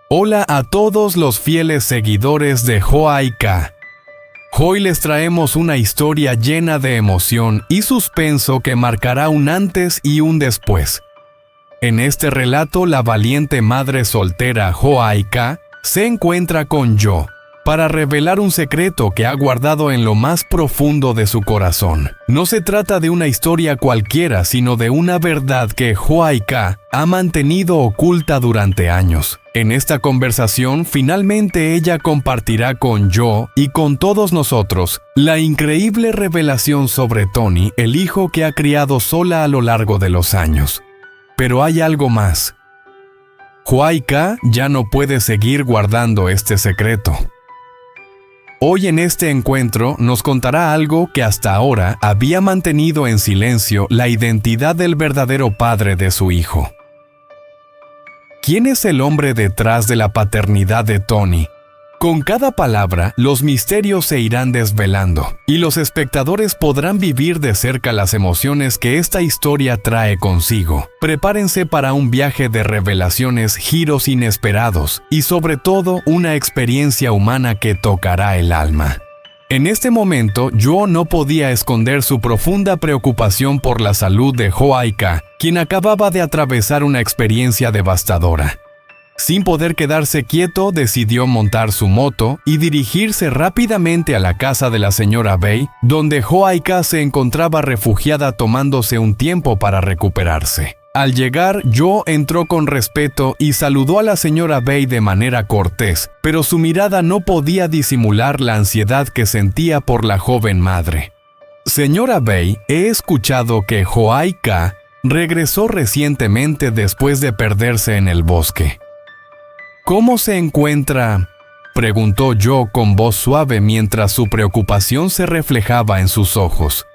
Hola a todos los fieles seguidores de Joaika. Hoy les traemos una historia llena de emoción y suspenso que marcará un antes y un después. En este relato, la valiente madre soltera Joaika se encuentra con Jo para revelar un secreto que ha guardado en lo más profundo de su corazón. No se trata de una historia cualquiera, sino de una verdad que Joaika ha mantenido oculta durante años. En esta conversación, finalmente ella compartirá con Jo y con todos nosotros la increíble revelación sobre Tony, el hijo que ha criado sola a lo largo de los años. Pero hay algo más. Joaika ya no puede seguir guardando este secreto. Hoy en este encuentro nos contará algo que hasta ahora había mantenido en silencio: la identidad del verdadero padre de su hijo. ¿Quién es el hombre detrás de la paternidad de Tony? Con cada palabra, los misterios se irán desvelando, y los espectadores podrán vivir de cerca las emociones que esta historia trae consigo. Prepárense para un viaje de revelaciones, giros inesperados, y sobre todo una experiencia humana que tocará el alma. En este momento, Jo no podía esconder su profunda preocupación por la salud de Joaika, quien acababa de atravesar una experiencia devastadora. Sin poder quedarse quieto, decidió montar su moto y dirigirse rápidamente a la casa de la señora Bay, donde Joaika se encontraba refugiada tomándose un tiempo para recuperarse. Al llegar, Jo entró con respeto y saludó a la señora Bay de manera cortés, pero su mirada no podía disimular la ansiedad que sentía por la joven madre. Señora Bay, he escuchado que Joaika regresó recientemente después de perderse en el bosque. ¿Cómo se encuentra?, preguntó Jo con voz suave mientras su preocupación se reflejaba en sus ojos.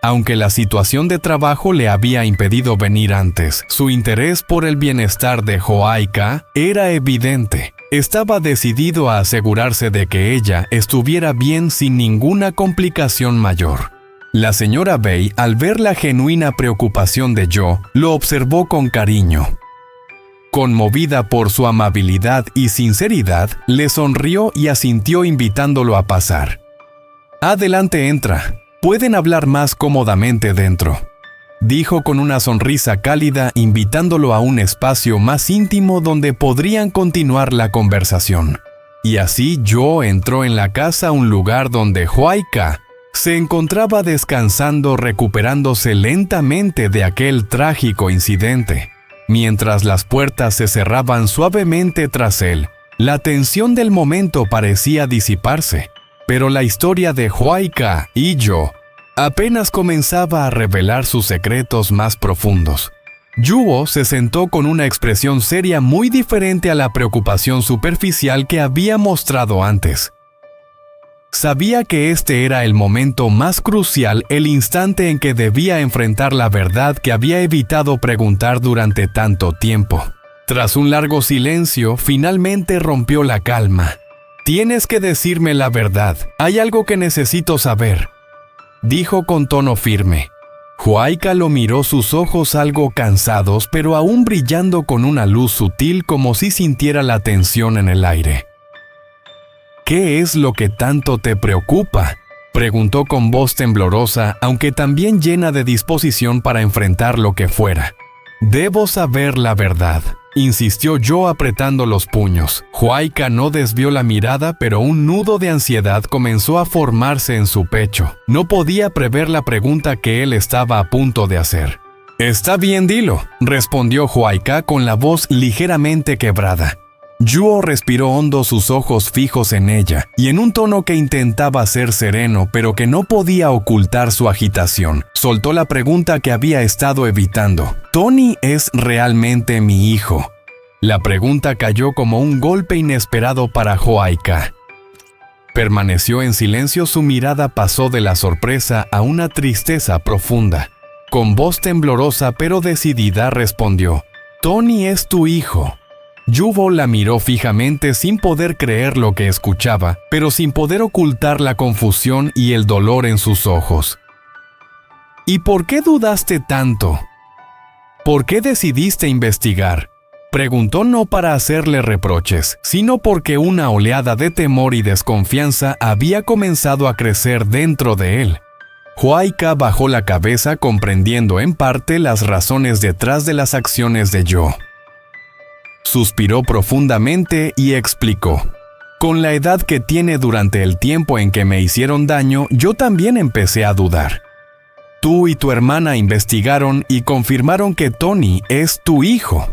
Aunque la situación de trabajo le había impedido venir antes, su interés por el bienestar de Joaika era evidente. Estaba decidido a asegurarse de que ella estuviera bien sin ninguna complicación mayor. La señora Bay, al ver la genuina preocupación de Jo, lo observó con cariño. Conmovida por su amabilidad y sinceridad, le sonrió y asintió invitándolo a pasar. «Adelante, entra. Pueden hablar más cómodamente dentro», dijo con una sonrisa cálida, invitándolo a un espacio más íntimo donde podrían continuar la conversación. Y así Jo entró en la casa, un lugar donde Joaika se encontraba descansando, recuperándose lentamente de aquel trágico incidente. Mientras las puertas se cerraban suavemente tras él, la tensión del momento parecía disiparse, pero la historia de Joaika y Jo apenas comenzaba a revelar sus secretos más profundos. Jo se sentó con una expresión seria muy diferente a la preocupación superficial que había mostrado antes. Sabía que este era el momento más crucial, el instante en que debía enfrentar la verdad que había evitado preguntar durante tanto tiempo. Tras un largo silencio, finalmente rompió la calma. «Tienes que decirme la verdad. Hay algo que necesito saber», dijo con tono firme. Joaika lo miró, sus ojos algo cansados, pero aún brillando con una luz sutil, como si sintiera la tensión en el aire. «¿Qué es lo que tanto te preocupa?», preguntó con voz temblorosa, aunque también llena de disposición para enfrentar lo que fuera. «Debo saber la verdad», insistió Jo apretando los puños. Joaika no desvió la mirada, pero un nudo de ansiedad comenzó a formarse en su pecho. No podía prever la pregunta que él estaba a punto de hacer. «Está bien, dilo», respondió Joaika con la voz ligeramente quebrada. Jo respiró hondo, sus ojos fijos en ella, y en un tono que intentaba ser sereno, pero que no podía ocultar su agitación, soltó la pregunta que había estado evitando. «¿Tony es realmente mi hijo?». La pregunta cayó como un golpe inesperado para Joaika. Permaneció en silencio, su mirada pasó de la sorpresa a una tristeza profunda. Con voz temblorosa pero decidida respondió: «Tony es tu hijo». Jo la miró fijamente sin poder creer lo que escuchaba, pero sin poder ocultar la confusión y el dolor en sus ojos. «¿Y por qué dudaste tanto? ¿Por qué decidiste investigar?», Preguntó no para hacerle reproches, sino porque una oleada de temor y desconfianza había comenzado a crecer dentro de él. Joaika bajó la cabeza comprendiendo en parte las razones detrás de las acciones de Yo. Suspiró profundamente y explicó: con la edad que tiene durante el tiempo en que me hicieron daño, yo también empecé a dudar. Tú y tu hermana investigaron y confirmaron que Tony es tu hijo.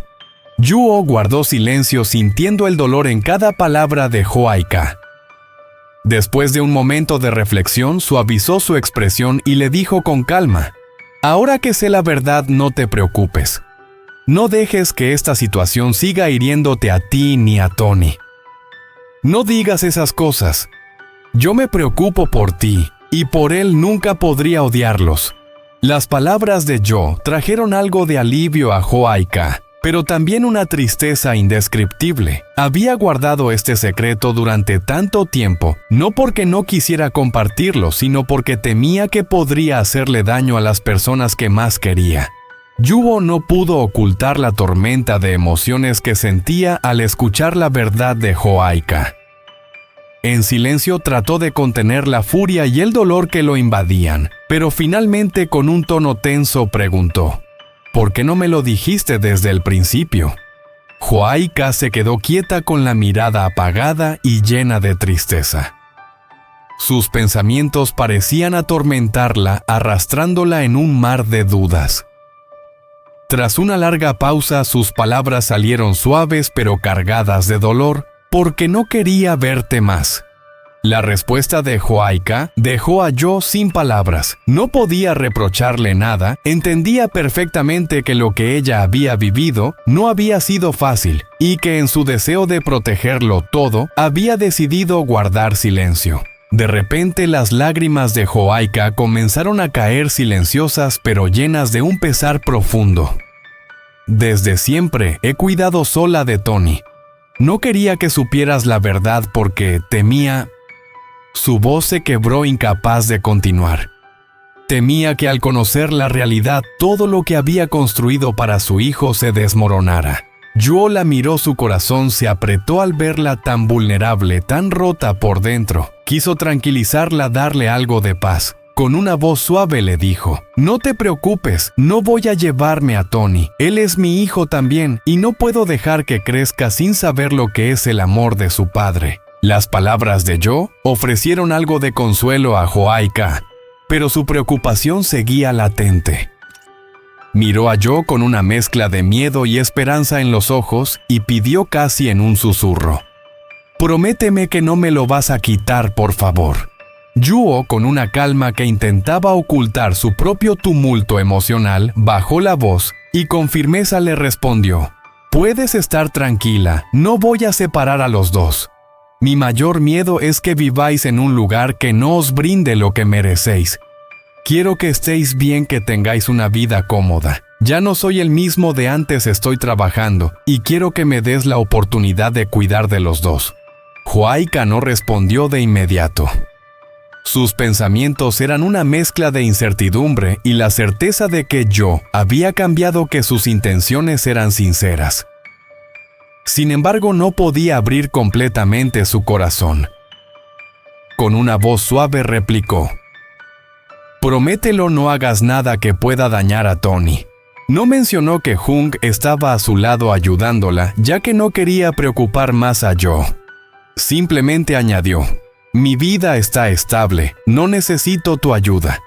Yuo guardó silencio sintiendo el dolor en cada palabra de Joaika. Después de un momento de reflexión, suavizó su expresión y le dijo con calma: ahora que sé la verdad, no te preocupes. No dejes que esta situación siga hiriéndote a ti ni a Tony. No digas esas cosas. Yo me preocupo por ti, y por él nunca podría odiarlos. Las palabras de Yo trajeron algo de alivio a Joaika, pero también una tristeza indescriptible. Había guardado este secreto durante tanto tiempo, no porque no quisiera compartirlo, sino porque temía que podría hacerle daño a las personas que más quería. Yuo no pudo ocultar la tormenta de emociones que sentía al escuchar la verdad de Joaika. En silencio trató de contener la furia y el dolor que lo invadían, pero finalmente con un tono tenso preguntó: ¿por qué no me lo dijiste desde el principio? Joaika se quedó quieta con la mirada apagada y llena de tristeza. Sus pensamientos parecían atormentarla, arrastrándola en un mar de dudas. Tras una larga pausa, sus palabras salieron suaves pero cargadas de dolor, porque no quería verte más. La respuesta de Joaika dejó a Yo sin palabras. No podía reprocharle nada, entendía perfectamente que lo que ella había vivido no había sido fácil, y que en su deseo de protegerlo todo, había decidido guardar silencio. De repente las lágrimas de Joaika comenzaron a caer silenciosas pero llenas de un pesar profundo. Desde siempre he cuidado sola de Tony. No quería que supieras la verdad porque temía... Su voz se quebró incapaz de continuar. Temía que al conocer la realidad todo lo que había construido para su hijo se desmoronara. Yuo la miró, su corazón se apretó al verla tan vulnerable, tan rota por dentro. Quiso tranquilizarla, darle algo de paz. Con una voz suave le dijo: no te preocupes, no voy a llevarme a Tony. Él es mi hijo también, y no puedo dejar que crezca sin saber lo que es el amor de su padre. Las palabras de Yo ofrecieron algo de consuelo a Joaika, pero su preocupación seguía latente. Miró a Yo con una mezcla de miedo y esperanza en los ojos y pidió casi en un susurro: prométeme que no me lo vas a quitar, por favor. Yuo, con una calma que intentaba ocultar su propio tumulto emocional, bajó la voz y con firmeza le respondió: puedes estar tranquila, no voy a separar a los dos. Mi mayor miedo es que viváis en un lugar que no os brinde lo que merecéis. Quiero que estéis bien, que tengáis una vida cómoda. Ya no soy el mismo de antes, estoy trabajando, y quiero que me des la oportunidad de cuidar de los dos. Joaika no respondió de inmediato. Sus pensamientos eran una mezcla de incertidumbre y la certeza de que Yo había cambiado, que sus intenciones eran sinceras. Sin embargo, no podía abrir completamente su corazón. Con una voz suave replicó: promételo, no hagas nada que pueda dañar a Tony. No mencionó que Jung estaba a su lado ayudándola, ya que no quería preocupar más a Yo. Simplemente añadió: mi vida está estable, no necesito tu ayuda.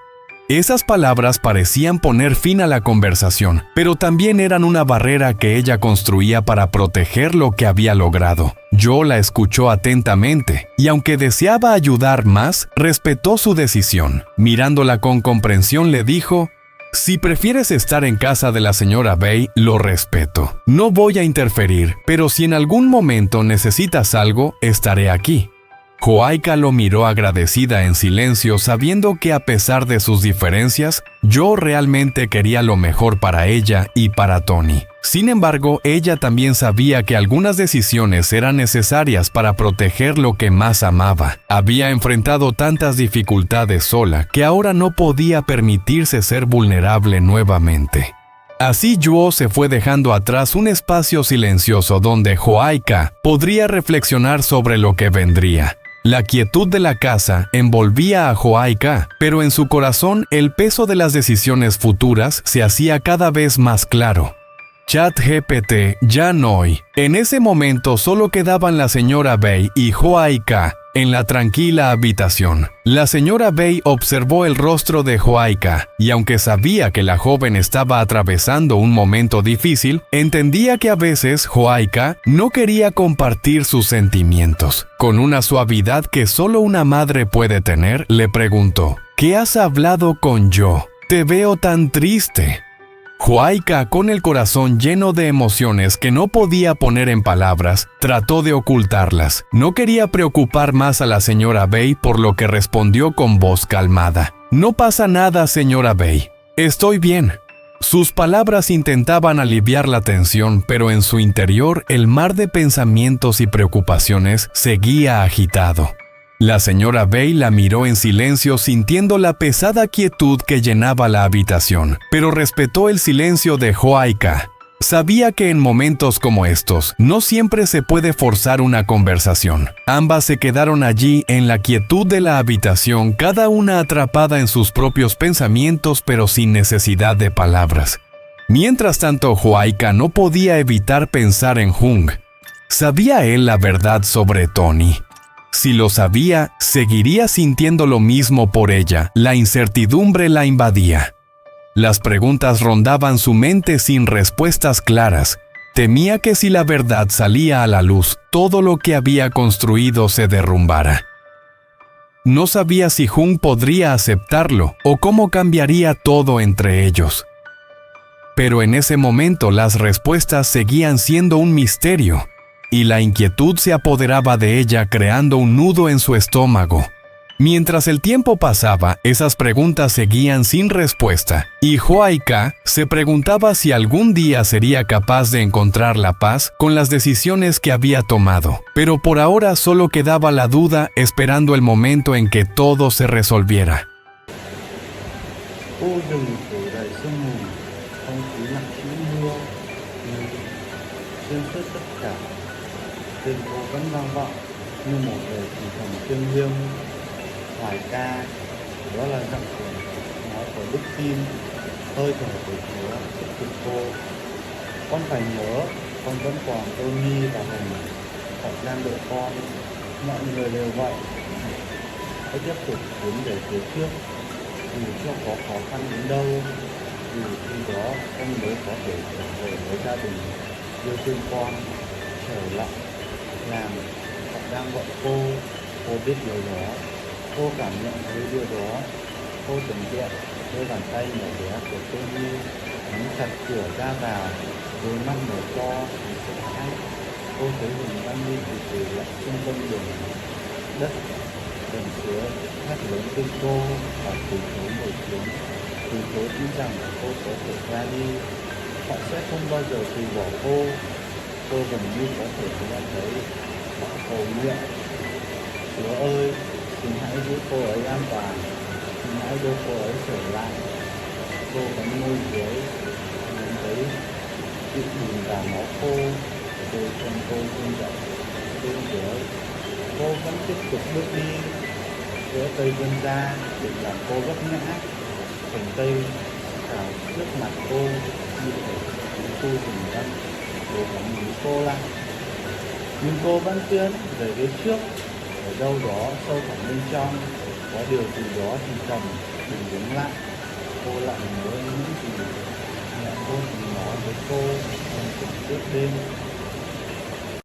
Esas palabras parecían poner fin a la conversación, pero también eran una barrera que ella construía para proteger lo que había logrado. Yo la escuchó atentamente, y aunque deseaba ayudar más, respetó su decisión. Mirándola con comprensión le dijo: si prefieres estar en casa de la señora Bei, lo respeto. No voy a interferir, pero si en algún momento necesitas algo, estaré aquí. Joaika lo miró agradecida en silencio, sabiendo que a pesar de sus diferencias, Yo realmente quería lo mejor para ella y para Tony. Sin embargo, ella también sabía que algunas decisiones eran necesarias para proteger lo que más amaba. Había enfrentado tantas dificultades sola que ahora no podía permitirse ser vulnerable nuevamente. Así Yuo se fue dejando atrás un espacio silencioso donde Joaika podría reflexionar sobre lo que vendría. La quietud de la casa envolvía a Joaika, pero en su corazón el peso de las decisiones futuras se hacía cada vez más claro. ChatGPT ya no. En ese momento solo quedaban la señora Bei y Joaika en la tranquila habitación. La señora Bei observó el rostro de Joaika y aunque sabía que la joven estaba atravesando un momento difícil, entendía que a veces Joaika no quería compartir sus sentimientos. Con una suavidad que solo una madre puede tener, le preguntó: ¿Qué has hablado con Yo? Te veo tan triste. Joaika, con el corazón lleno de emociones que no podía poner en palabras, trató de ocultarlas. No quería preocupar más a la señora Bei, por lo que respondió con voz calmada: No pasa nada, señora Bei. Estoy bien. Sus palabras intentaban aliviar la tensión, pero en su interior el mar de pensamientos y preocupaciones seguía agitado. La señora Bei la miró en silencio, sintiendo la pesada quietud que llenaba la habitación, pero respetó el silencio de Joaika. Sabía que en momentos como estos, no siempre se puede forzar una conversación. Ambas se quedaron allí en la quietud de la habitación, cada una atrapada en sus propios pensamientos, pero sin necesidad de palabras. Mientras tanto, Joaika no podía evitar pensar en Jung. ¿Sabía él la verdad sobre Tony? Si lo sabía, seguiría sintiendo lo mismo por ella. La incertidumbre la invadía. Las preguntas rondaban su mente sin respuestas claras. Temía que si la verdad salía a la luz, todo lo que había construido se derrumbara. No sabía si Jung podría aceptarlo o cómo cambiaría todo entre ellos. Pero en ese momento las respuestas seguían siendo un misterio, y la inquietud se apoderaba de ella, creando un nudo en su estómago. Mientras el tiempo pasaba, esas preguntas seguían sin respuesta, y Joaika se preguntaba si algún día sería capaz de encontrar la paz con las decisiones que había tomado. Pero por ahora solo quedaba la duda, esperando el momento en que todo se resolviera. Tên cô vẫn vang vọng như một lời thì thầm thiêng liêng. Hoài ca, đó là giọng nói của đức tin, hơi thở của Chúa thúc giục cô. Con phải nhớ, con vẫn còn Tony và Hồng, họ đang đợi con. Mọi người đều vậy. Hãy tiếp tục tiến về phía trước, dù cho có khó khăn đến đâu, dù khi đó con mới có thể trở về với gia đình yêu thương con. Trở lại làm họ đang gọi cô biết điều đó, cô cảm nhận thấy điều đó. Cô tưởng tượng đôi bàn tay nhỏ bé của Tony nắm chặt cửa ra vào, đôi mắt mở to vì sợ hãi. Cô thấy Hùng đang đi từ lại xung quanh đường đất gần phía, hét lớn tên cô và từ chối ngồi xuống, từ chối tin rằng cô có thể ra đi. Họ sẽ không bao giờ từ bỏ cô. Cô gần như có thể nhận thấy họ cầu nguyện: Chúa ơi, xin hãy giữ cô ấy an toàn, xin hãy đưa cô ấy trở lại. Cô cắn môi dưới, nhìn thấy sự bùn và máu khô, rồi chân cô run rẩy bên dưới. Cô vẫn tiếp tục bước đi giữa cây vươn ra, định làm cô vấp ngã. Cành cây cào trước mặt cô như thể khu rừng rậm để bắn núi cô lại. Nhưng cô vẫn tiến về phía trước. Ở đâu đó sâu thẳm bên trong có điều gì đó thì thầm đừng đứng lại. Cô lại nhớ những gì mẹ cô từng nói với cô trong từng trước đêm.